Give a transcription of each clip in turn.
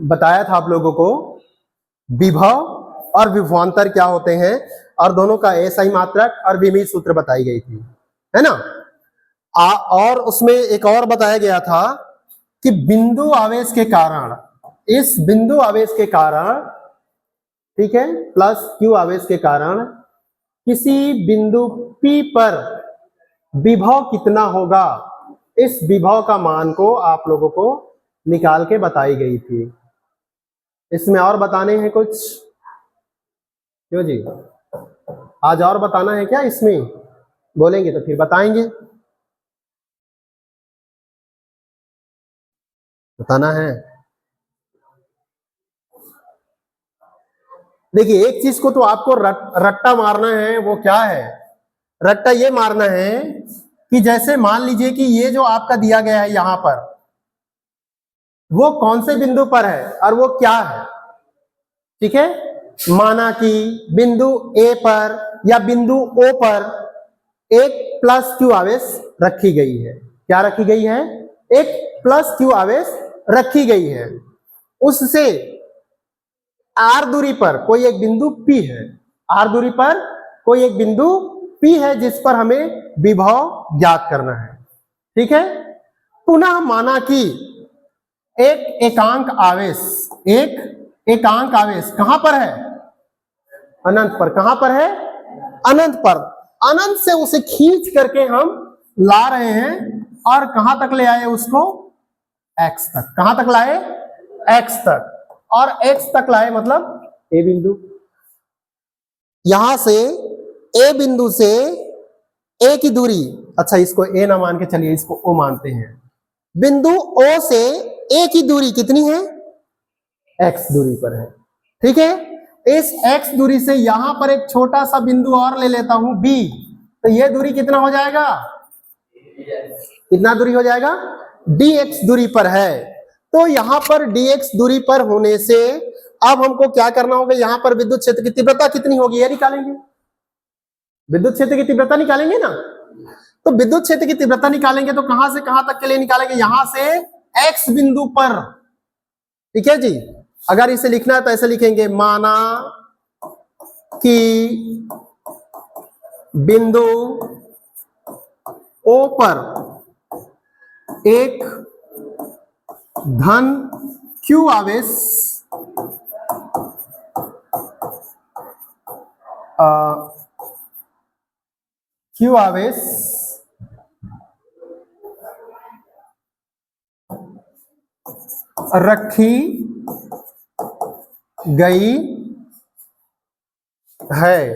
बताया था आप लोगों को विभव और विभवांतर क्या होते हैं, और दोनों का एसआई मात्रक और विमीय सूत्र बताई गई थी, है ना। और उसमें एक और बताया गया था कि बिंदु आवेश के कारण, इस बिंदु आवेश के कारण, ठीक है, प्लस क्यू आवेश के कारण किसी बिंदु P पर विभव कितना होगा, इस विभव का मान को आप लोगों को निकाल के बताई गई थी। इसमें और बताने हैं कुछ? क्यों जी, आज और बताना है क्या? इसमें बोलेंगे तो फिर बताएंगे, बताना है। देखिए एक चीज को तो आपको रट्टा मारना है, वो क्या है? रट्टा ये मारना है कि जैसे मान लीजिए कि ये जो आपका दिया गया है यहां पर, वो कौन से बिंदु पर है और वो क्या है, ठीक है। माना कि बिंदु ए पर या बिंदु ओ पर एक प्लस क्यू आवेश रखी गई है। क्या रखी गई है? एक प्लस क्यू आवेश रखी गई है। उससे आर दूरी पर कोई एक बिंदु P है, आर दूरी पर कोई एक बिंदु P है जिस पर हमें विभव ज्ञात करना है, ठीक है। पुनः माना कि एक एकांक आवेश, एक एकांक आवेश कहां पर है? अनंत पर। कहां पर है? अनंत पर। अनंत से उसे खींच करके हम ला रहे हैं और कहां तक ले आए उसको? x तक। कहां तक लाए? x तक। और x तक लाए मतलब ए बिंदु। यहां से ए बिंदु से ए की दूरी, अच्छा इसको ए ना मान के चलिए इसको ओ मानते हैं। बिंदु ओ से ए की दूरी कितनी है? x दूरी पर है, ठीक है। इस x दूरी से यहां पर एक छोटा सा बिंदु और ले लेता हूं b, तो यह दूरी कितना हो जाएगा? कितना दूरी हो जाएगा? dx दूरी पर है। तो यहां पर dx दूरी पर होने से अब हमको क्या करना होगा? यहां पर विद्युत क्षेत्र की तीव्रता कितनी होगी ये निकालेंगे। विद्युत क्षेत्र की तीव्रता निकालेंगे ना, तो विद्युत क्षेत्र की तीव्रता निकालेंगे तो कहां से कहां तक के लिए निकालेंगे? यहां से x बिंदु पर, ठीक है जी। अगर इसे लिखना है तो ऐसे लिखेंगे, माना कि बिंदु O पर एक धन Q आवेश रखी गई है,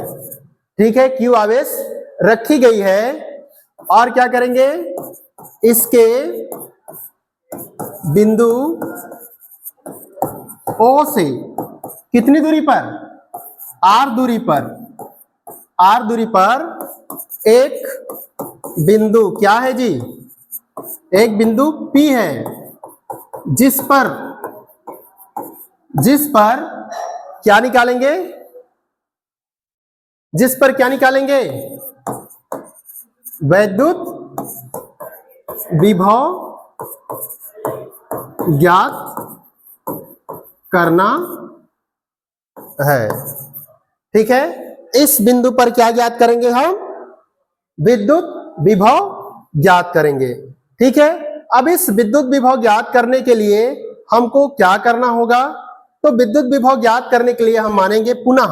ठीक है। Q आवेश रखी गई है और क्या करेंगे? इसके बिंदु O से कितनी दूरी पर? R दूरी पर। R दूरी पर एक बिंदु क्या है जी? एक बिंदु P है जिस पर क्या निकालेंगे? जिस पर क्या निकालेंगे? वैद्युत विभव ज्ञात करना है, ठीक है। इस बिंदु पर क्या ज्ञात करेंगे हम? विद्युत विभव ज्ञात करेंगे, ठीक है। अब इस विद्युत विभव ज्ञात करने के लिए हमको क्या करना होगा? तो विद्युत विभव ज्ञात करने के लिए हम मानेंगे, पुनः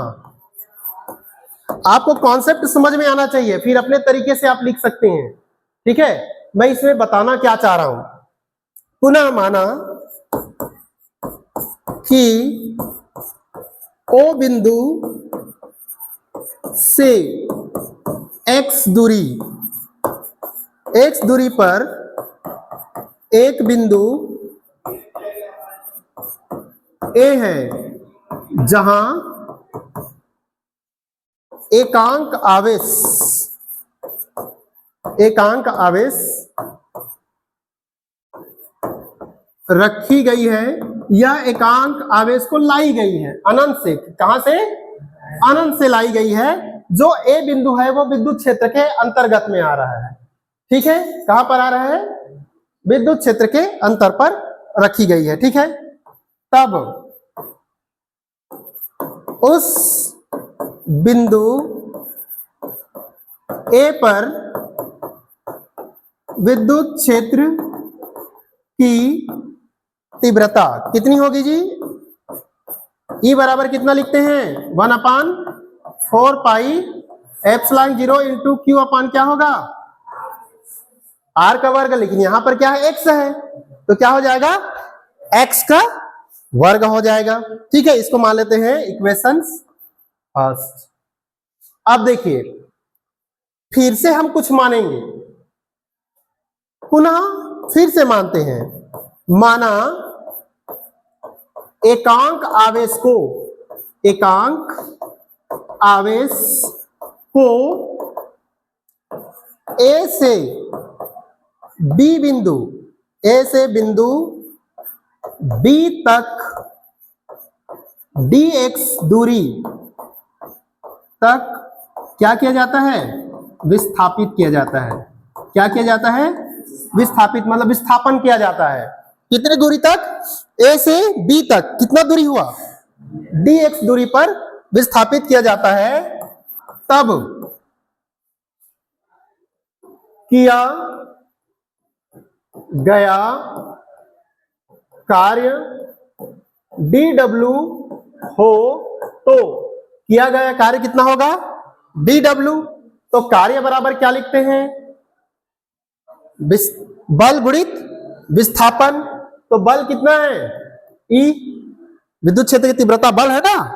आपको कॉन्सेप्ट समझ में आना चाहिए, फिर अपने तरीके से आप लिख सकते हैं, ठीक है। मैं इसमें बताना क्या चाह रहा हूं, पुनः माना कि O बिंदु से x दूरी पर एक बिंदु A है जहां एकांक आवेश रखी गई है या एकांक आवेश को लाई गई है अनंत से। कहां से? अनंत से लाई गई है। जो A बिंदु है वो विद्युत क्षेत्र के अंतर्गत में आ रहा है, ठीक है। कहां पर आ रहा है? विद्युत क्षेत्र के अंतर पर रखी गई है, ठीक है। तब उस बिंदु ए पर विद्युत क्षेत्र की तीव्रता कितनी होगी जी? ई बराबर कितना लिखते हैं? 1/4 pi epsilon 0 into q upon क्या होगा? आर का वर्ग। लेकिन यहां पर क्या है? एक्स है, तो क्या हो जाएगा? एक्स का वर्ग हो जाएगा। ठीक है, इसको मान लेते हैं इक्वेशन फर्स्ट। अब देखिए, फिर से हम कुछ मानेंगे, पुनः फिर से मानते हैं। माना एकांक आवेश को ए से बिंदु बी तक dx दूरी तक क्या किया जाता है? विस्थापित किया जाता है। क्या किया जाता है? विस्थापित मतलब विस्थापन किया जाता है। कितने दूरी तक? ए से बी तक। कितना दूरी हुआ? dx दूरी पर विस्थापित किया जाता है। तब किया गया कार्य dw हो तो किया गया कार्य कितना होगा? dw। तो कार्य बराबर क्या लिखते हैं? बल गुणित विस्थापन। तो बल कितना है? E, विद्युत क्षेत्र की तीव्रता बल है ना,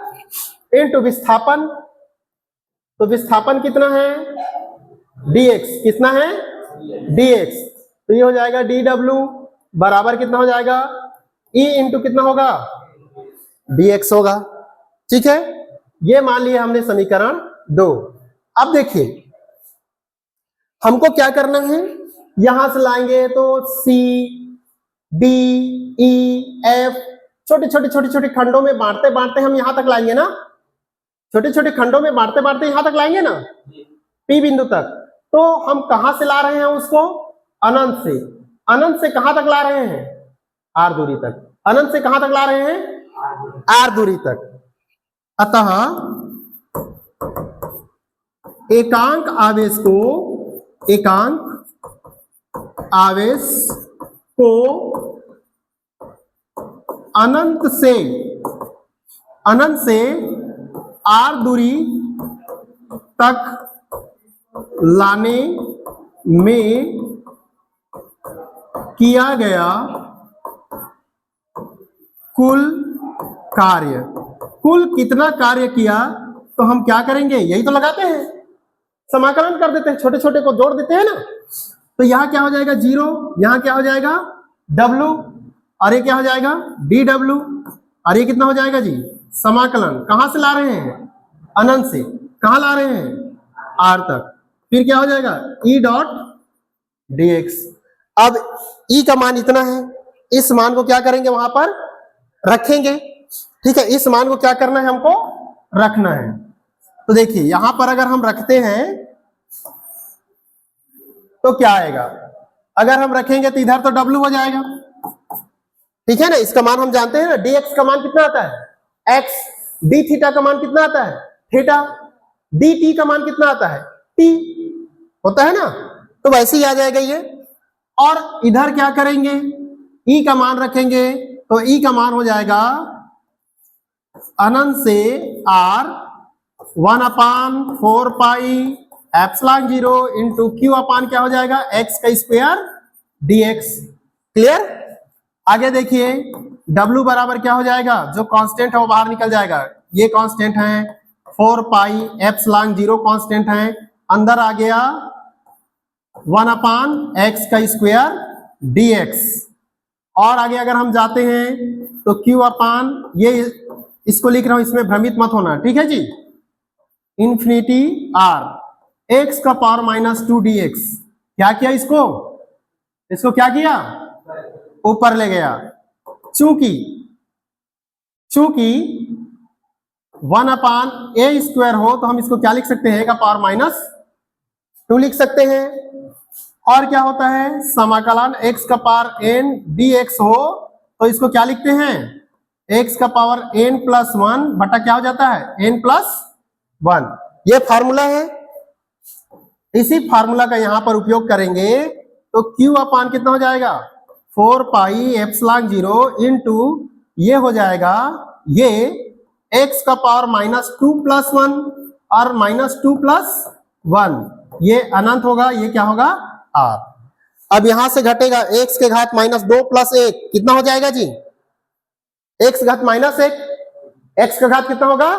इनटू विस्थापन। तो विस्थापन कितना है? dx। कितना है? dx। तो ये हो जाएगा dw बराबर कितना हो जाएगा? E इंटू कितना होगा? dx होगा। ठीक है, ये मान लिया हमने समीकरण 2। अब देखिए हमको क्या करना है, यहां से लाएंगे तो C, D, E, F छोटे खंडों में बांटते बांटते हम यहां तक लाएंगे ना, छोटे खंडों में बांटते बांटते यहां तक लाएंगे ना P बिंदु तक। तो हम कहां से ला रहे हैं उसको? अनंत से। अनंत से कहां तक ला रहे हैं? R दूरी तक। अनंत से कहां तक ला रहे हैं? R दूरी तक। अतः एकांक आवेश को अनंत से R दूरी तक लाने में किया गया कुल कार्य। कुल कितना कार्य किया? तो हम क्या करेंगे? यही तो लगाते हैं, समाकलन कर देते हैं, छोटे छोटे को जोड़ देते हैं ना। तो यहां क्या हो जाएगा? 0। यहां क्या हो जाएगा? W। और ये क्या हो जाएगा? dw। और ये कितना हो जाएगा जी? समाकलन कहां से ला रहे हैं? अनंत से। कहां ला रहे हैं? R तक। फिर क्या हो जाएगा? E dot dx। अब E का मान इतना है, इस मान को क्या करेंगे? वहां पर रखेंगे। ठीक है, इस मान को क्या करना है? हमको रखना है। तो देखिए यहां पर अगर हम रखते हैं तो क्या आएगा? अगर हम रखेंगे तो इधर तो W हो जाएगा। ठीक है ना, इसका मान हम जानते हैं ना, dx का मान कितना आता है? x। d थीटा का मान कितना आता है? थीटा। dt का मान कितना आता है? t होता है ना। तो वैसे ही आ जाएगा ये। और इधर क्या करेंगे? E का मान रखेंगे तो E का मान हो जाएगा अनंत से R 1/4 pi epsilon 0 into q upon क्या हो जाएगा? x का स्क्वायर dx। क्लियर? आगे देखिए W बराबर क्या हो जाएगा? जो कांस्टेंट है वो बाहर निकल जाएगा। ये कांस्टेंट है, 4 पाई एप्सिलॉन 0 कांस्टेंट है, अंदर आ गया 1/x का स्क्वायर dx। और आगे अगर हम जाते हैं तो q अपान, ये इसको लिख रहा हूं, इसमें भ्रमित मत होना, ठीक है जी, इन्फिनिटी r x का पावर -2 dx। क्या किया? इसको क्या किया? ऊपर ले गया। चूंकि 1/a² हो तो हम इसको क्या लिख सकते हैं? का पावर -2 लिख सकते हैं। और क्या होता है? समाकलन x का पावर n dx हो तो इसको क्या लिखते हैं? x का पावर n+1 बटा क्या हो जाता है n+1। ये फार्मूला है। इसी फार्मूला का यहां पर उपयोग करेंगे तो q अपान कितना हो जाएगा 4 पाई एप्सिलॉन 0 इंटू ये हो जाएगा ये x का पावर -2+1 और -2+1 ये अनंत होगा, ये क्या होगा r। अब यहां से घटेगा x के घात -2 + 1 कितना हो जाएगा जी x घात -1, x का घात कितना होगा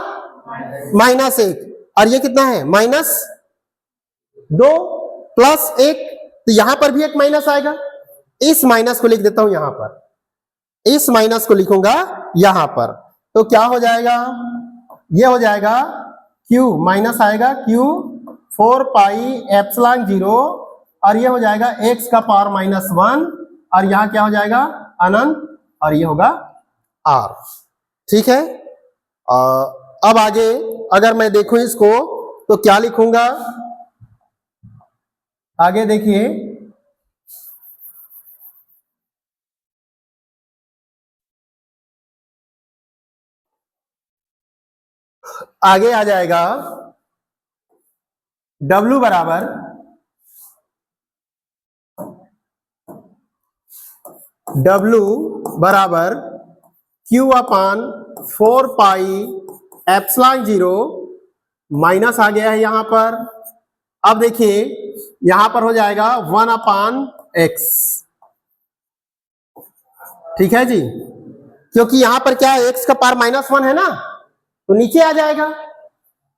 -1 और ये कितना है -2 + 1, तो यहां पर भी एक माइनस आएगा। इस माइनस को लिख देता हूं यहां पर, इस माइनस को लिखूंगा यहां पर, तो क्या हो जाएगा ये हो जाएगा q माइनस आएगा q 4 पाई एप्सिलॉन 0 और ये हो जाएगा x का पावर -1 और यहां क्या हो जाएगा अनंत और ये होगा r। ठीक है। अब आगे अगर मैं देखूं इसको तो क्या लिखूंगा, आगे देखिए आगे आ जाएगा W बराबर Q अपान 4 पाई एप्सिलॉन 0 माइनस आ गया है यहां पर। अब देखिए यहां पर हो जाएगा 1/x। ठीक है जी, क्योंकि यहां पर क्या है x का पावर -1 है ना, तो नीचे आ जाएगा।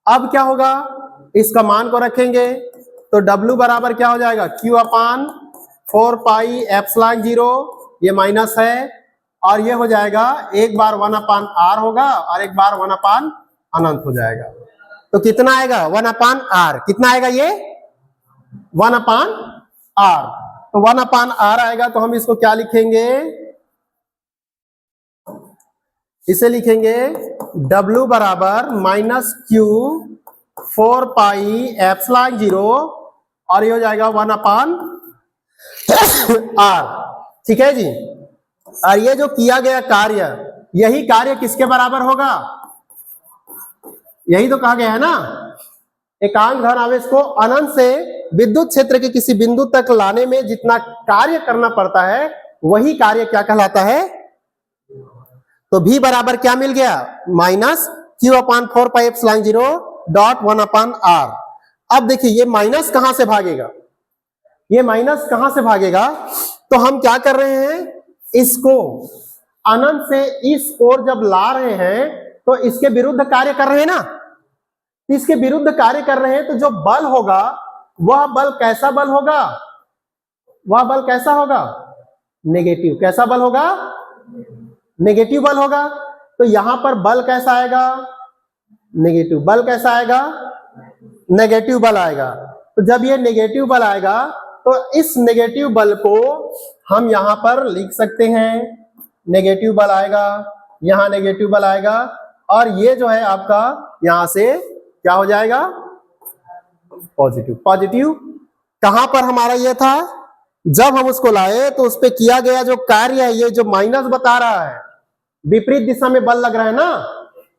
अब क्या होगा इसका मान को रखेंगे तो W बराबर क्या हो जाएगा Q अपान 4 पाई एप्सिलॉन 0 ये माइनस है और ये हो जाएगा एक बार 1/r होगा और एक बार 1/ अनंत हो जाएगा। तो कितना आएगा 1/r, कितना आएगा ये 1/r। तो 1/r आएगा तो हम इसको क्या लिखेंगे, इसे लिखेंगे W बराबर -Q 4 पाई एप्सिलॉन 0 और ये हो जाएगा 1/r। ठीक है जी। और ये जो किया गया कार्य, यही कार्य किसके बराबर होगा, यही तो कहा गया है ना, एकांक धन आवेश को अनंत से विद्युत क्षेत्र के किसी बिंदु तक लाने में जितना कार्य करना पड़ता है वही कार्य क्या कहलाता है। तो V बराबर क्या मिल गया -Q अपान 4 पाई एप्सिलॉन 0 डॉट 1/r। अब देखिए ये माइनस कहां से भागेगा, ये माइनस कहां से भागेगा, तो हम क्या कर रहे हैं इसको अनंत से इस ओर जब ला रहे हैं तो इसके विरुद्ध कार्य कर रहे हैं ना, इसके विरुद्ध कार्य कर रहे हैं तो जो बल होगा वह बल कैसा बल होगा, वह बल कैसा होगा नेगेटिव। कैसा बल होगा नेगेटिव बल होगा। तो यहां पर बल कैसा आएगा नेगेटिव, बल कैसा आएगा नेगेटिव बल आएगा। तो जब ये नेगेटिव बल आएगा तो इस नेगेटिव बल को हम यहां पर लिख सकते हैं, नेगेटिव बल आएगा, यहां नेगेटिव बल आएगा और ये जो है आपका यहां से क्या हो जाएगा पॉजिटिव। पॉजिटिव कहां पर हमारा ये था, जब हम उसको लाए तो उस पे किया गया जो कार्य है, ये जो माइनस बता रहा है विपरीत दिशा में बल लग रहा है ना,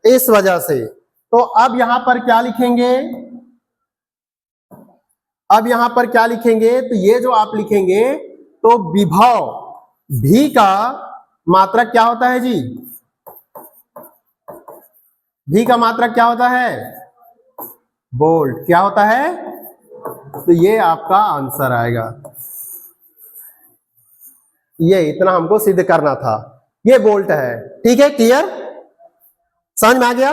इस वजह से। तो अब यहां पर क्या लिखेंगे, अब यहां पर क्या लिखेंगे, तो ये जो आप लिखेंगे तो विभव V का मात्रक क्या होता है जी, V का मात्रक क्या होता है वोल्ट। क्या होता है, तो ये आपका आंसर आएगा। ये इतना हमको सिद्ध करना था, ये वोल्ट है। ठीक है, क्लियर, समझ में आ गया।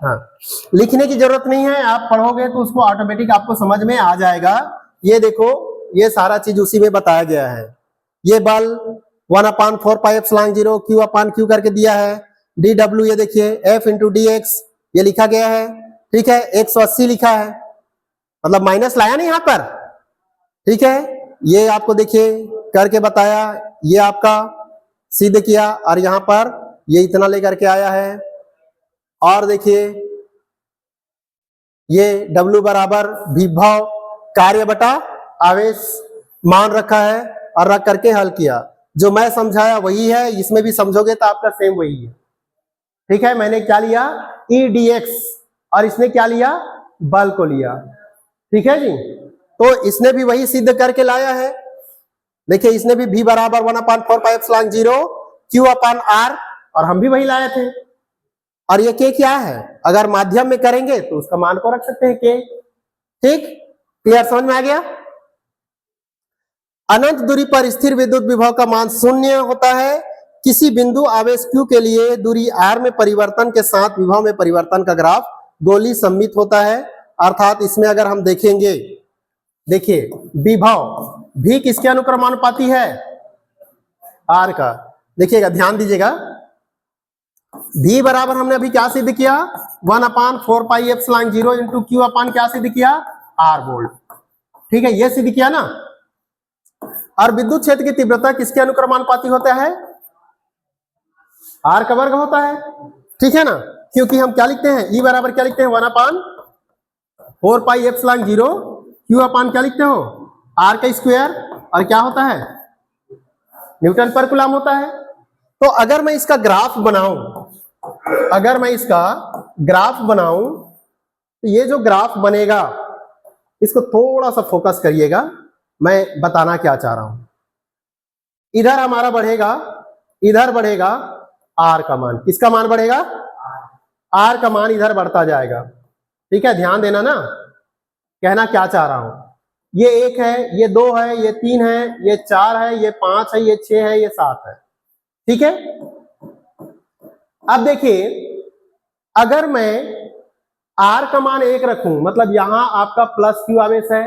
हाँ, लिखने की जरूरत नहीं है, आप पढ़ोगे तो उसको ऑटोमेटिक आपको समझ में आ जाएगा। ये देखो ये सारा चीज उसी में बताया गया है। ये बल 1/4 पाई एप्सिलॉन 0 Q अपान Q करके दिया है, dW ये देखिए F इंटू dx ये लिखा गया है। ठीक है, 180 लिखा है, मतलब माइनस लाया नहीं यहां पर। ठीक है, ये आपको देखिए करके बताया, ये आपका सिद्ध किया और यहां पर ये इतना लेकर के आया है। और देखिए ये W बराबर विभव कार्य बटा आवेश मान रखा है और रख करके हल किया। जो मैं समझाया वही है, इसमें भी समझोगे तो आपका सेम वही है। ठीक है, मैंने क्या लिया EDX और इसने क्या लिया बल को लिया। ठीक है जी, तो इसने भी वही सिद्ध करके लाया है। देखिए इसने भी V बराबर 1/4πε0 Q/R और हम भी वही लाए थे। और ये K क्या है, अगर माध्यम में करेंगे तो उसका मान को रख सकते हैं K। ठीक, क्लियर, समझ में आ गया। अनंत दूरी पर स्थिर विद्युत विभव का मान 0 होता है। किसी बिंदु आवेश Q के लिए दूरी R में परिवर्तन के साथ विभव में परिवर्तन का ग्राफ गोली सममित होता है। अर्थात इसमें अगर हम देखेंगे, देखिए विभव V किसके अनुक्रमानुपाती है, R का। देखिएगा, ध्यान दीजिएगा, V बराबर हमने अभी क्या सिद्ध किया 1/4πε0 इंटू Q अपान क्या सिद्ध किया R वोल्ट। ठीक है, ये सिद्ध किया ना। और विद्युत क्षेत्र की तीव्रता किसके अनुक्रमानुपाती होता है, R का वर्ग होता है। ठीक है ना, क्योंकि हम क्या लिखते हैं, E बराबर क्या लिखते हैं 1/4πε0 Q अपान क्या लिखते हो R का स्क्वायर, और क्या होता है न्यूटन पर कूलम होता है। तो अगर मैं इसका ग्राफ बनाऊं, तो ये जो ग्राफ बनेगा, इसको थोड़ा सा फोकस करिएगा, मैं बताना क्या चाह रहा हूं। इधर हमारा बढ़ेगा, इधर बढ़ेगा R का मान, किसका मान बढ़ेगा R का मान इधर बढ़ता जाएगा। ठीक है, ध्यान देना ना, कहना क्या चाह रहा हूं, ये 1 है, ये 2 है, ये 3 है, ये 4 है, ये 5 है, ये 6 है, ये 7 है। ठीक है, अब देखिए अगर मैं R का मान 1 रखूं, मतलब यहां आपका प्लस Q आवेश है,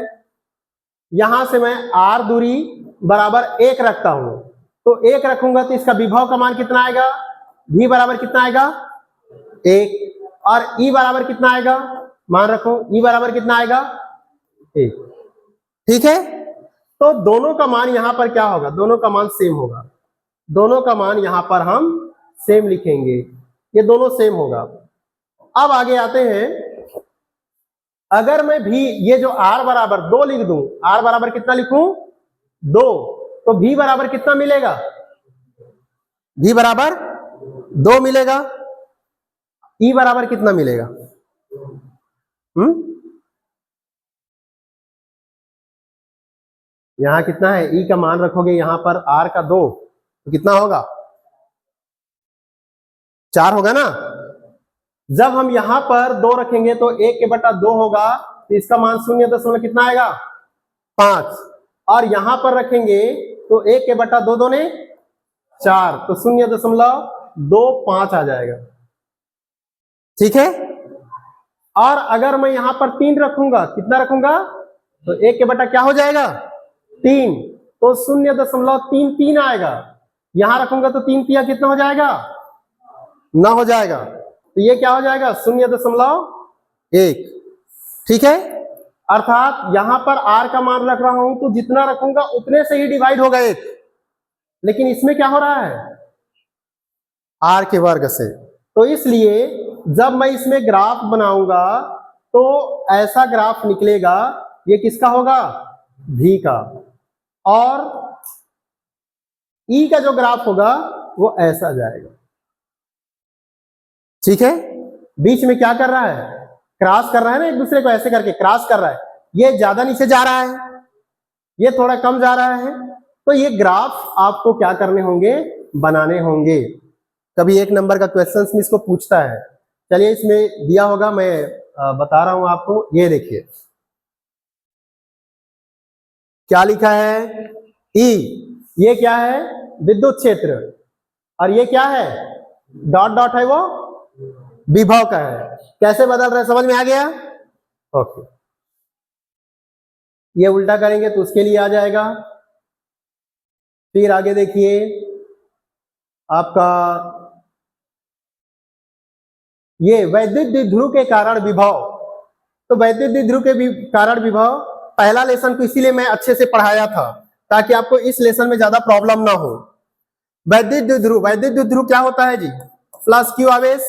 यहां से मैं R दूरी बराबर 1 रखता हूं, तो 1 रखूंगा तो इसका विभव का मान कितना आएगा, V बराबर कितना आएगा 1, और E बराबर कितना आएगा, मान रखो E बराबर कितना आएगा 1। ठीक है, तो दोनों का मान यहां पर क्या होगा, दोनों का मान सेम होगा, दोनों का मान यहां पर हम सेम लिखेंगे, ये दोनों सेम होगा। अब आगे आते हैं, अगर मैं भी ये जो R बराबर 2 लिख दूं, R बराबर कितना लिखूं 2, तो V बराबर कितना मिलेगा, V बराबर 2 मिलेगा, E बराबर कितना मिलेगा, यहां कितना है, E का मान रखोगे यहां पर R का 2, तो कितना होगा 4 होगा ना। जब हम यहां पर 2 रखेंगे तो 1/2 होगा, तो इसका मान 0 कितना आएगा 5, और यहां पर रखेंगे तो 1/2 2 ने 4, तो 0.25 आ जाएगा। ठीक है, और अगर मैं यहां पर 3 रखूंगा, कितना रखूंगा, तो 1 क्या हो जाएगा 3, तो 0.33 आएगा। यहां रखूंगा तो 3 तिया कितना हो जाएगा 9 हो जाएगा, तो ये क्या हो जाएगा 0.1। ठीक है, अर्थात यहां पर R का मान रख रहा हूं तो जितना रखूंगा उतने से ही डिवाइड होगा 1, लेकिन इसमें क्या हो रहा है R के वर्ग से। तो इसलिए जब मैं इसमें ग्राफ बनाऊंगा तो ऐसा ग्राफ निकलेगा, ये किसका होगा V का, और E का जो ग्राफ होगा वो ऐसा जाएगा। ठीक है, बीच में क्या कर रहा है, क्रॉस कर रहा है ना, एक दूसरे को ऐसे करके क्रॉस कर रहा है, ये ज्यादा नीचे जा रहा है, ये थोड़ा कम जा रहा है, तो ये ग्राफ आपको क्या करने होंगे, बनाने होंगे। कभी 1 नंबर का क्वेश्चंस में इसको पूछता है, चलिए इसमें दिया होगा, मैं बता रहा हूं आपको। ये देखिए क्या लिखा है, E, ये क्या है विद्युत क्षेत्र, और ये क्या है डॉट डॉट है, वो विभव का है। कैसे बदल रहे समझ में आ गया, ओके। ये उल्टा करेंगे तो उसके लिए आ जाएगा। फिर आगे देखिए आपका ये वैद्युत द्विध्रुव के कारण विभव, तो वैद्युत द्विध्रुव के कारण विभव पहला लेसन को इसीलिए मैं अच्छे से पढ़ाया था ताकि आपको इस लेसन में ज्यादा प्रॉब्लम ना हो। वैद्युत द्विध्रुव क्या होता है जी, प्लस Q आवेश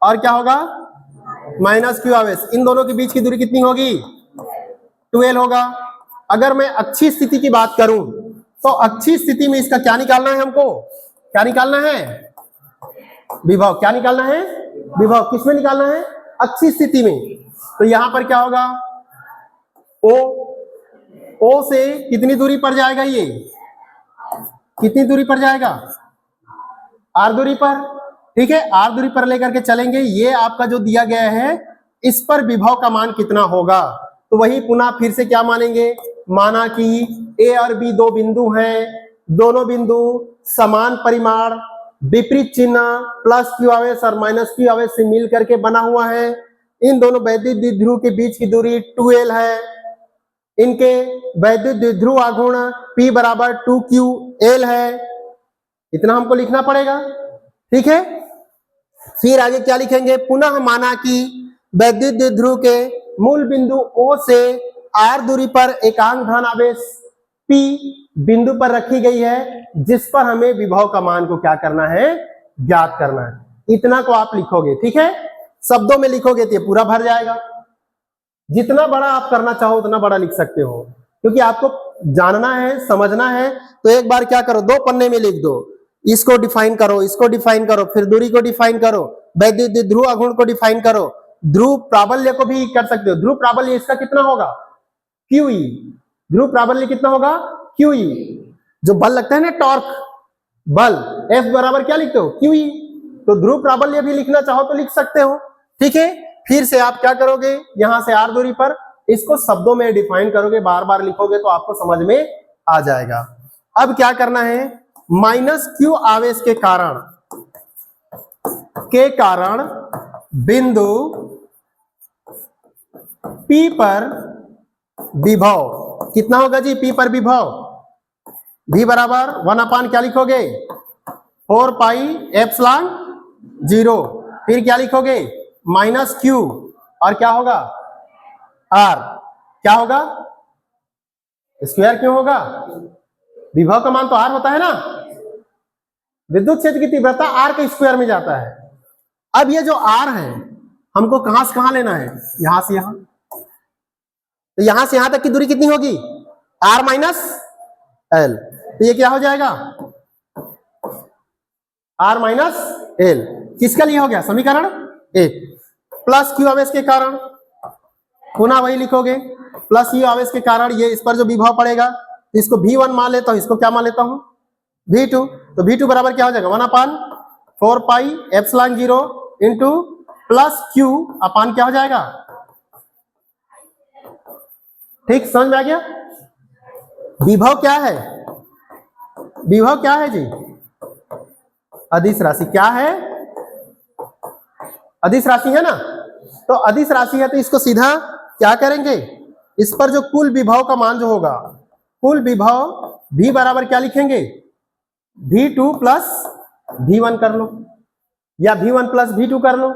और क्या होगा माइनस Q आवेश, इन दोनों के बीच की दूरी कितनी होगी 12 होगा। अगर मैं अच्छी स्थिति की बात करूं तो अच्छी स्थिति में इसका क्या निकालना है हमको, क्या निकालना है, विभव। क्या निकालना है, विभव। किसमें निकालना है, अच्छी स्थिति में। तो यहां पर क्या होगा, ओ से कितनी दूरी पर जाएगा, ये कितनी दूरी पर जाएगा, आर दूरी पर। ठीक है, आर दूरी पर लेकर के चलेंगे। ये आपका जो दिया गया है, इस पर विभव का मान कितना होगा। तो वही पुनः फिर से क्या मानेंगे, माना कि ए और बी दो बिंदु हैं, दोनों बिंदु समान परिमाण, विपरीत चिन्ह, प्लस क्यू आवेश और माइनस क्यू आवेश से मिल करके बना हुआ है। इन दोनों वैद्युत द्विध्रुव के बीच की दूरी 2l है। इनके वैद्युत द्विध्रुव आघूर्ण P बराबर 2ql है। इतना हमको लिखना पड़ेगा। ठीक है, फिर आगे क्या लिखेंगे, पुनः माना कि वैद्युत द्विध्रुव के मूल बिंदु O से r दूरी पर एकांक धन आवेश P बिंदु पर रखी गई है, जिस पर हमें विभव का मान को क्या करना है, ज्ञात करना है। इतना को आप लिखोगे। ठीक है, शब्दों में लिखोगे तो ये पूरा भर जाएगा। जितना बड़ा आप करना चाहो उतना बड़ा लिख सकते हो, क्योंकि आपको जानना है, समझना है। तो एक बार क्या करो, 2 पन्ने में लिख दो, इसको डिफाइन करो, इसको डिफाइन करो, फिर दूरी को डिफाइन करो, वैद्युत द्विध्रुव आघूर्ण को डिफाइन करो, ध्रुव प्राबल्य को भी कर सकते हो। ध्रुव प्राबल्य इसका कितना होगा, QE। ध्रुव प्राबल्य कितना होगा, QE। जो बल लगता है ना, टॉर्क बल, F बराबर क्या लिखते हो, QE। तो ध्रुव प्राबल्य भी लिखना चाहो तो लिख सकते हो। ठीक है, फिर से आप क्या करोगे, यहां से r दूरी पर इसको शब्दों में डिफाइन करोगे, बार बार लिखोगे तो आपको समझ में आ जाएगा। अब क्या करना है, माइनस q आवेश के कारण बिंदु P पर विभव कितना होगा जी, P पर विभव V बराबर 1 क्या लिखोगे, 4 पाई एप्सिलॉन 0। फिर क्या लिखोगे, माइनस Q और क्या होगा, R। क्या होगा, स्क्वायर क्यों होगा, विभव का मान तो R होता है ना। विद्युत क्षेत्र की तीव्रता R के स्क्वायर में जाता है। अब ये जो R है हमको कहां से कहां लेना है, यहां से यहां। तो यहां से यहां तक की दूरी कितनी होगी, R माइनस L। तो ये क्या हो जाएगा, R माइनस L। किसका लिए हो गया, समीकरण 1। प्लस Q आवेश के कारण, पुनः वही लिखोगे, प्लस Q आवेश के कारण ये इस पर जो विभव पड़ेगा, तो इसको V1 मान लेता हूं, इसको क्या मान लेता हूं, V2। तो V2 बराबर क्या हो जाएगा, 1/4 pi epsilon 0 into plus Q अपान क्या हो जाएगा। ठीक, समझ में आ गया। विभव क्या है, विभव क्या है जी, अदिश राशि। क्या है, अदिश राशि है ना। तो अदिश राशि है तो इसको सीधा क्या करेंगे, इस पर जो कुल विभव का मान जो होगा, कुल विभव V बराबर क्या लिखेंगे, V2 प्लस V1 कर लो, या V1 प्लस V2 कर लो।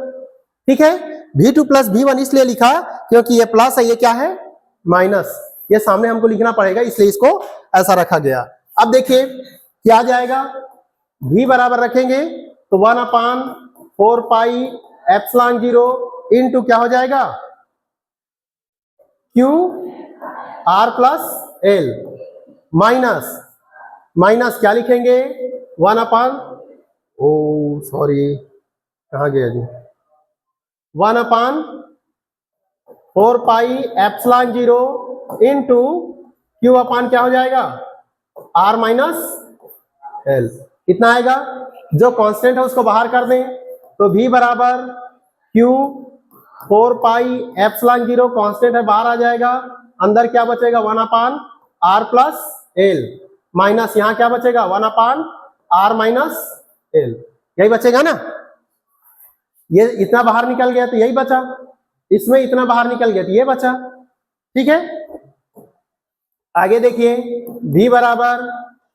ठीक है, V2 प्लस V1 इसलिए लिखा क्योंकि ये प्लस है, ये क्या है, माइनस। ये सामने हमको लिखना पड़ेगा, इसलिए इसको ऐसा रखा गया। अब देखिए क्या आ जाएगा, V बराबर रखेंगे तो 1/4 पाई एप्सिलॉन 0 इंटू क्या हो जाएगा, Q R plus L minus, minus क्या लिखेंगे, 1/, ओ सॉरी कहाँ गया जी, 1/4 पाई एप्सिलॉन 0 इंटू Q अपान क्या हो जाएगा, R माइनस L। कितना आएगा, जो कांस्टेंट है उसको बाहर कर दें, तो V बराबर Q 4 पाई एप्सिलॉन 0 कांस्टेंट है, बाहर आ जाएगा। अंदर क्या बचेगा, 1/R प्लस L माइनस यहां क्या बचेगा, 1/R माइनस L। यही बचेगा ना, ये इतना बाहर निकल गया तो यही बचा, इसमें इतना बाहर निकल गया तो ये बचा। ठीक है, आगे देखिए, V बराबर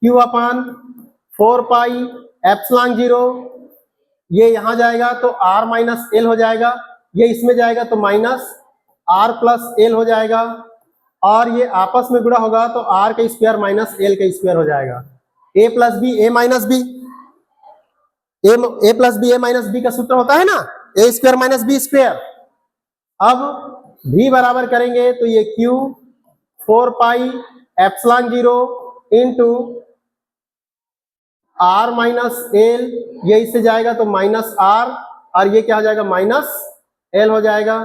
Q अपान 4 पाई एप्सिलॉन 0, ये यहां जाएगा तो R माइनस L हो जाएगा, ये इसमें जाएगा तो माइनस R प्लस L हो जाएगा, और ये आपस में गुणा होगा तो R का स्क्वायर माइनस L का स्क्वायर हो जाएगा। A plus B A minus B, A plus B A minus B का सूत्र होता है ना, A square minus B square. अब V बराबर करेंगे तो ये Q 4 pi epsilon 0 into R minus L, ये इससे जाएगा तो माइनस आर, और ये क्या हो जाएगा माइनस एल हो जाएगा।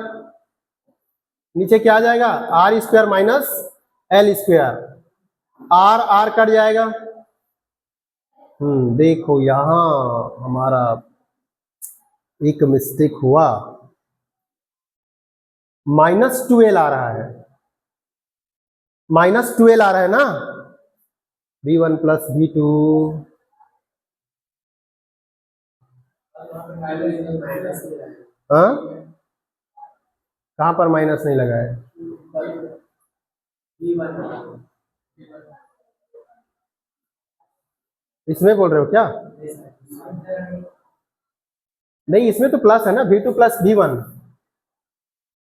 नीचे क्या आ जाएगा R square minus L square, R R cut जाएगा। देखो यहां हमारा एक मिस्टेक हुआ, -2l आ रहा है, -2l आ रहा है ना, v1 प्लस v2, हाँ कहां पर माइनस नहीं लगा है? इसमें बोल रहे हो क्या? नहीं, इसमें तो प्लस है ना, v2 प्लस v1,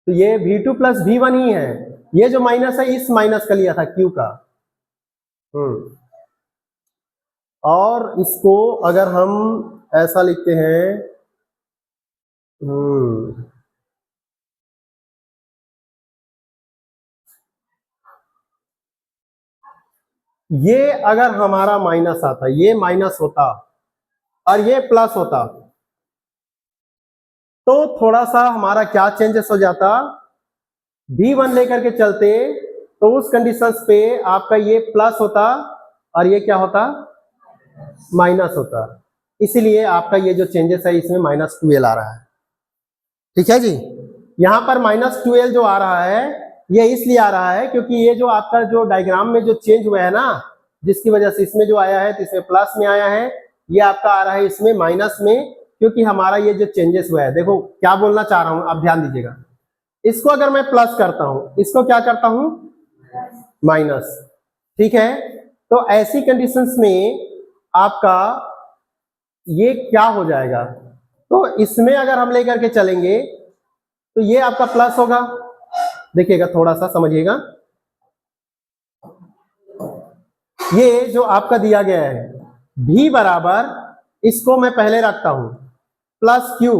तो ये v2 प्लस v1 ही है। ये जो माइनस है इस माइनस का लिया था q का। और इसको अगर हम ऐसा लिखते हैं, ये अगर हमारा माइनस आता, ये माइनस होता और ये प्लस होता, तो थोड़ा सा हमारा क्या चेंजेस हो जाता, v1 लेकर के चलते तो उस कंडीशंस पे आपका ये प्लस होता और ये क्या होता माइनस होता। इसीलिए आपका ये जो चेंजेस है इसमें -2l आ रहा है। ठीक है जी, यहां पर -2l जो आ रहा है ये इसलिए आ रहा है क्योंकि ये जो आपका जो डायग्राम में जो चेंज हुआ है ना, जिसकी वजह से इसमें जो आया है तो इसमें प्लस में आया है, ये आपका आ रहा है इसमें माइनस में, क्योंकि हमारा ये जो चेंजेस हुआ है, देखो क्या बोलना चाह रहा हूं आप ध्यान दीजिएगा, इसको अगर मैं प्लस करता हूं, इसको क्या करता हूं माइनस। ठीक है, तो ऐसी कंडीशंस में आपका ये क्या हो जाएगा, तो इसमें अगर हम लेकर के चलेंगे तो ये आपका प्लस होगा। देखिएगा थोड़ा सा समझिएगा, ये जो आपका दिया गया है v बराबर, इसको मैं पहले रखता हूं प्लस q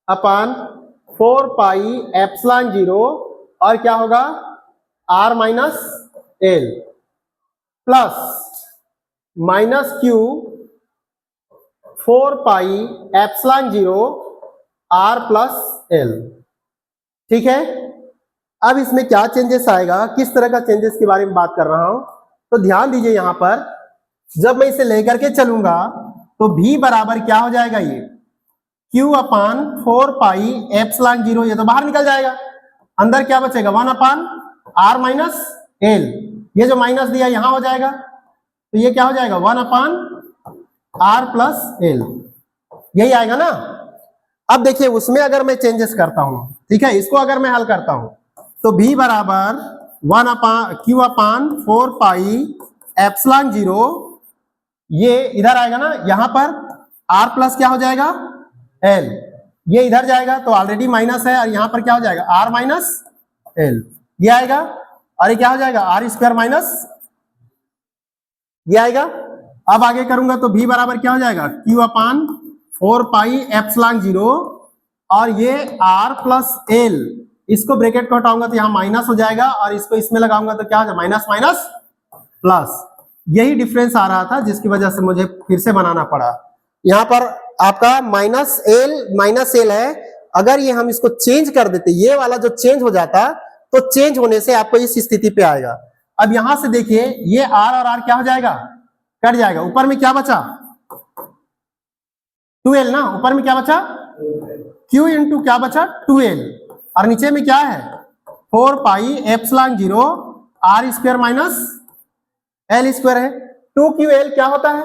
अपान 4 पाई एप्सिलॉन 0, और क्या होगा r minus L, plus minus q 4 pi epsilon 0 r plus L. ठीक है, अब इसमें क्या चेंजेस आएगा, किस तरह का चेंजेस के बारे में बात कर रहा हूं, तो ध्यान दीजिए यहां पर, जब मैं इसे लेकर के चलूंगा तो v बराबर क्या हो जाएगा, ये q अपान 4 पाई एप्सिलॉन 0, ये तो बाहर निकल जाएगा, अंदर क्या बचेगा 1 अपान r माइनस एल, ये जो माइनस दिया यहां हो जाएगा, तो ये क्या हो जाएगा 1 अपान r प्लस एल, यही आएगा ना। अब देखिए उसमें अगर मैं चेंजेस करता हूं, ठीक है, इसको अगर मैं हल करता हूं तो v बराबर 1 अपान q अपान 4 पाई एप्सिलॉन 0, ये इधर आएगा ना, यहां पर r प्लस क्या हो जाएगा l, ये इधर जाएगा तो ऑलरेडी माइनस है, और यहां पर क्या हो जाएगा r माइनस l, ये आएगा, और ये क्या हो जाएगा r स्क्वायर माइनस, ये आएगा। अब आगे करूंगा तो v बराबर क्या हो जाएगा q अपान 4 पाई एप्सिलॉन 0, और ये r प्लस l, इसको ब्रैकेट को हटाऊंगा तो यहां माइनस हो जाएगा, और इसको इसमें लगाऊंगा तो क्या हो जाएगा माइनस माइनस प्लस, यही डिफरेंस आ रहा था जिसकी वजह से मुझे फिर से बनाना पड़ा। यहां पर आपका माइनस एल है, अगर ये हम इसको चेंज कर देते, ये वाला जो चेंज हो जाता, तो चेंज होने से आपको इस स्थिति पे आएगा। अब यहां से देखिए ये r और r क्या हो जाएगा कट जाएगा, ऊपर में क्या बचा 2l ना, ऊपर में क्या बचा q इंटू क्या बचा 2l, और नीचे में क्या है 4 pi epsilon 0 r square minus L square है। 2ql क्या होता है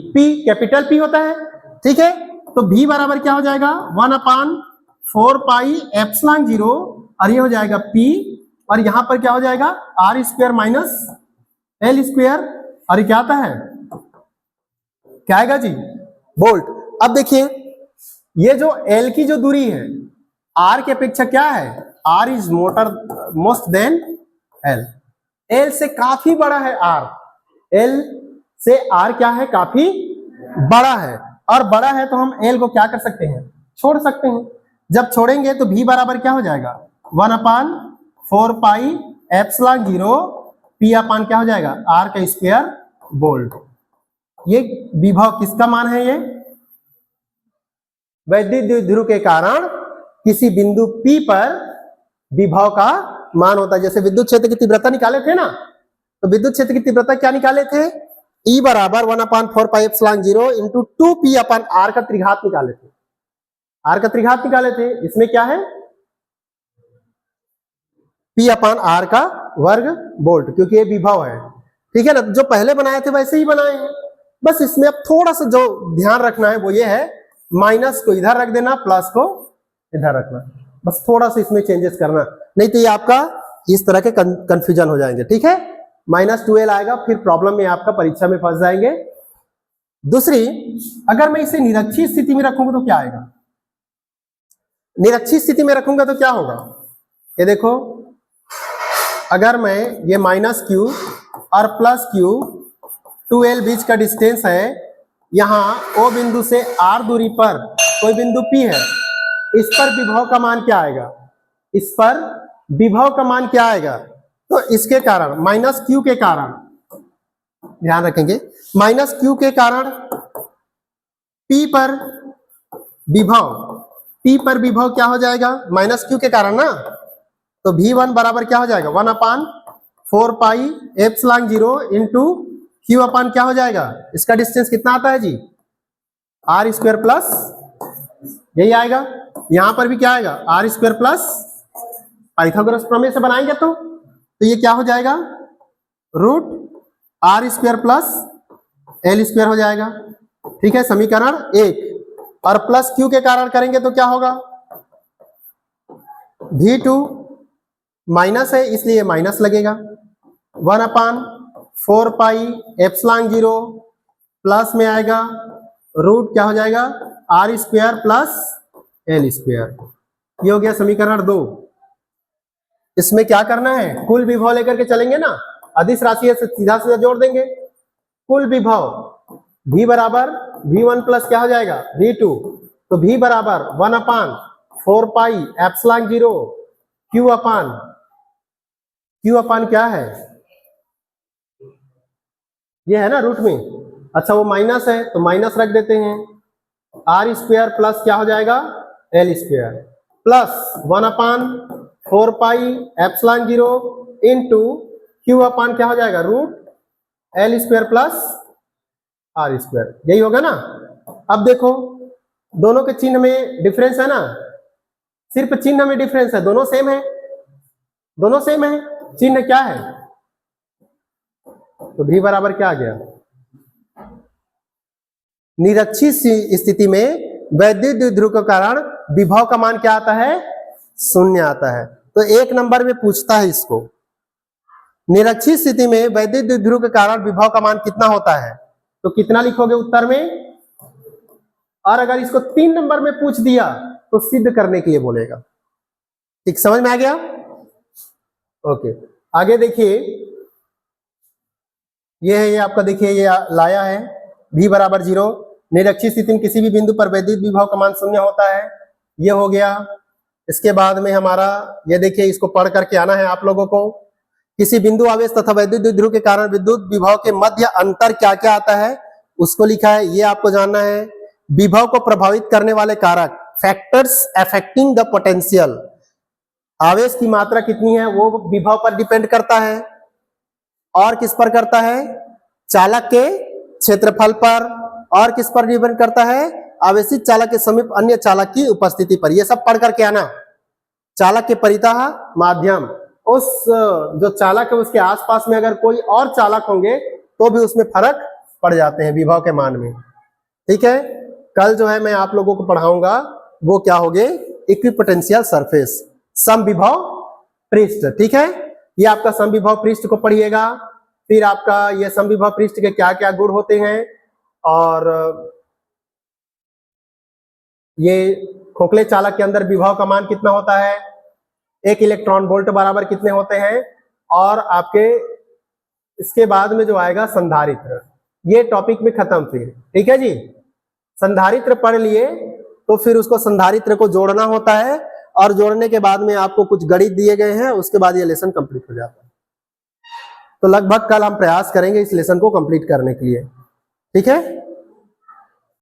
p, कैपिटल P होता है। ठीक है, तो v बराबर क्या हो जाएगा 1 अपान 4 पाई एप्सिलॉन 0, और ये हो जाएगा p, और यहां पर क्या हो जाएगा r square minus L square, और ये क्या आता है क्या आएगा जी वोल्ट। अब देखिए ये जो l की जो दूरी है r के अपेक्षा क्या है, r is most than l, l से काफी बड़ा है r, l से r क्या है काफी बड़ा है, और बड़ा है तो हम l को क्या कर सकते हैं छोड़ सकते हैं। जब छोड़ेंगे तो v बराबर क्या हो जाएगा 1 अपान 4 पाई एप्सिलॉन 0, P अपान क्या हो जाएगा, R का स्क्वायर वोल्ट। ये विभव किसका मान है, ये वैद्युत द्विध्रुव के कारण किसी बिंदु P पर विभव का मान होता है। जैसे विद्युत क्षेत्र की तीव्रता निकाले थे ना, तो विद्युत क्षेत्र की तीव्रता क्या निकाले थे, E बराबर 1/4πε0 इंटू 2P अपन R का त्रिघात निकाले थे, R का त्रिघात निकाले थे। इसमें क्या है, P अपन R का वर्ग वोल्ट, क्योंकि ये विभव है। ठीक है ना, जो पहले बनाए थे वैसे ही बनाए हैं, बस इसमें अब थोड़ा सा जो ध्यान रखना है वो ये है, माइनस को इधर रख देना, प्लस को इधर रखना, बस थोड़ा सा इसमें चेंजेस करना, नहीं तो ये आपका इस तरह के कंफ्यूजन हो जाएंगे। ठीक है, -2l आएगा, फिर प्रॉब्लम में आपका परीक्षा में फंस जाएंगे। दूसरी, अगर मैं इसे निरक्षीय स्थिति में रखूंगा तो क्या आएगा, निरक्षीय स्थिति में रखूंगा तो क्या होगा, ये देखो, अगर मैं ये -q और +q 2l बीच का डिस्टेंस है, यहां O बिंदु से R दूरी पर कोई बिंदु P है, इस पर विभव का मान क्या आएगा, इस पर विभव का मान क्या आएगा, तो इसके कारण -q के कारण, ध्यान रखेंगे, -q के कारण P पर विभव क्या हो जाएगा, -q के कारण ना, तो V1 बराबर क्या हो जाएगा, 1/4πε0 इंटू Q अपान क्या हो जाएगा, इसका डिस्टेंस कितना आता है जी, R² प्लस, यही आएगा। यहां पर भी क्या आएगा, R² प्लस, पाइथागोरस प्रमेय से बनाएंगे तो ये क्या हो जाएगा, √R² प्लस L² हो जाएगा। ठीक है, समीकरण 1। और प्लस Q के कारण करेंगे तो क्या होगा, V2 माइनस है इसलिए माइनस लगेगा, 1/4πε0 प्लस में आएगा रूट क्या हो जाएगा, R² प्लस L²। ये हो गया समीकरण 2। इसमें क्या करना है, कुल विभव लेकर के चलेंगे ना, अदिश राशि से सीधा सीधा जोड़ देंगे। कुल विभव V बराबर V1 प्लस क्या हो जाएगा, V2, तो V बराबर 1/4πε0 Q अपान क्या है, ये है ना रूट में, अच्छा वो माइनस है तो माइनस रख देते हैं, R² प्लस क्या हो जाएगा, L² प्लस 1/4πε0 इंटू Q अपान क्या हो जाएगा, √L² प्लस R², यही होगा ना। अब देखो दोनों के चिन्ह में डिफरेंस है ना, सिर्फ चिन्ह में डिफरेंस है, दोनों सेम है, दोनों सेम है, चिन्ह क्या है, तो V बराबर क्या आ गया, निरक्षीय स्थिति में वैद्युत द्विध्रुव के कारण विभव का मान क्या आता है, 0 आता है। तो 1 नंबर में पूछता है इसको, निरक्षीय स्थिति में वैद्युत द्विध्रुव के कारण विभव का मान कितना होता है, तो कितना लिखोगे उत्तर में। और अगर इसको 3 नंबर में पूछ दिया तो सिद्ध करने के लिए बोलेगा। ठीक, समझ में आ गया। ओके, आगे देखिए, ये है, ये आपका देखिए ये लाया है V बराबर 0, निरक्षीय स्थिति में किसी भी बिंदु पर वैद्युत विभव का मान 0 होता है, ये हो गया। इसके बाद में हमारा ये देखिए, इसको पढ़ करके आना है आप लोगों को, किसी बिंदु आवेश तथा वैद्युत द्विध्रुव के कारण विद्युत विभव के मध्य अंतर क्या क्या आता है उसको लिखा है, ये आपको जानना है। विभव को प्रभावित करने वाले कारक, फैक्टर्स अफेक्टिंग द पोटेंशियल, आवेश की मात्रा कितनी है वो विभव पर डिपेंड करता है, और किस पर करता है, चालक के क्षेत्रफल पर, और किस पर डिपेंड करता है, आवेशित चालक के समीप अन्य चालक की उपस्थिति पर। ये सब पढ़ करके आना। चालक के परितः माध्यम, उस जो चालक है उसके आसपास में अगर कोई और चालक होंगे तो भी उसमें फर्क पड़ जाते हैं विभव के मान में। ठीक है, कल जो है मैं आप लोगों को पढ़ाऊंगा वो क्या होगे, इक्विपोटेंशियल सरफेस, समविभव पृष्ठ। ठीक है, ये आपका समविभव पृष्ठ को पढ़िएगा, फिर आपका ये समविभव पृष्ठ के क्या क्या गुण होते हैं, और ये खोखले चालक के अंदर विभव का मान कितना होता है, 1 इलेक्ट्रॉन वोल्ट बराबर कितने होते हैं, और आपके इसके बाद में जो आएगा संधारित्र, ये टॉपिक में खत्म फिर। ठीक है जी, संधारित्र पढ़ लिए तो फिर उसको संधारित्र को जोड़ना होता है, और जोड़ने के बाद में आपको कुछ गणित दिए गए हैं, उसके बाद ये लेसन कंप्लीट हो जाता है। तो लगभग कल हम प्रयास करेंगे इस लेसन को कंप्लीट करने के लिए। ठीक है।